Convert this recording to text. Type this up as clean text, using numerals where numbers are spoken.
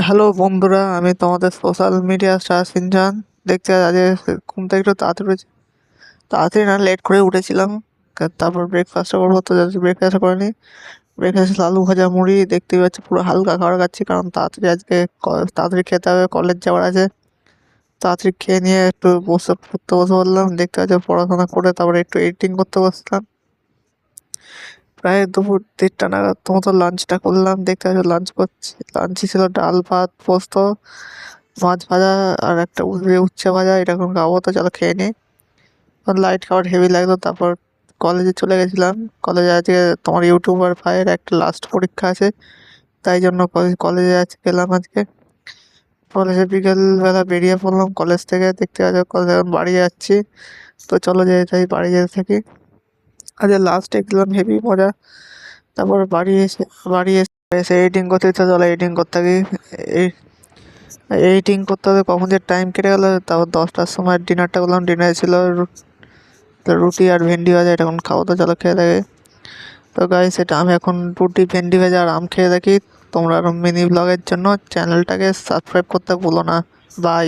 Hello বন্ধুরা, আমি তোমাদের সোশ্যাল মিডিয়া স্টার সিনচান। দেখতে আজ ঘুম থেকে একটু তাড়াতাড়ি তাড়াতাড়ি না লেট করে উঠেছিলাম। তারপর ব্রেকফাস্টটা করবো, তো ব্রেকফাস্ট করিনি। ব্রেকফাস্ট আলু ভাজা মুড়ি, দেখতেই পাচ্ছি পুরো হালকা খাবার খাচ্ছি, কারণ তাড়াতাড়ি আজকে তাড়াতাড়ি খেতে হবে, কলেজ যাওয়ার আছে। তাড়াতাড়ি খেয়ে নিয়ে একটু পড়তে বসে বললাম, দেখতে পাচ্ছি পড়াশোনা করে তারপরে একটু এডিটিং করতে বসলাম। প্রায় দুপুর 1:30 নাগাদ মতো লাঞ্চটা করলাম। দেখতে পাচ্ছি লাঞ্চ করছি, লাঞ্চে ছিল ডাল ভাত পোস্ত, মাছ ভাজা আর একটা উচ্ছে ভাজা। এরকম খাবো, তো চলো খেয়ে নিই। লাইট খাবার হেভি লাগতো। তারপর কলেজে চলে গেছিলাম। কলেজে আজকে তোমার ইউটিউবার ভাইয়ের একটা লাস্ট পরীক্ষা আছে, তাই জন্য কলেজে গেলাম আজকে। কলেজে বিকেলবেলা বেরিয়ে পড়লাম কলেজ থেকে। দেখতে পাচ্ছি কলেজ, এখন বাড়ি যাচ্ছি। তো চলো যাই বাড়ি যেতে থাকি। আজকে লাস্ট এক্সাম, হেভি মজা। তারপর বাড়ি এসে এডিটিং করতে ইচ্ছা, চলো এডিটিং করতে থাকি। এডিটিং করতে করতে কখন যে টাইম কেটে গেল। তারপর 10টার সময় ডিনারটা করলাম। ডিনারে ছিল রুটি আর ভেন্ডি ভাজা। এটা এখন খাবো, তো চলো খেয়ে থাকে। তো গাইস, সেটা আমি এখন রুটি ভেন্ডি ভাজা আর আম খেয়ে থাকি। তোমরা আরও মিনি ব্লগের জন্য চ্যানেলটাকে সাবস্ক্রাইব করতে ভুলো না। বাই।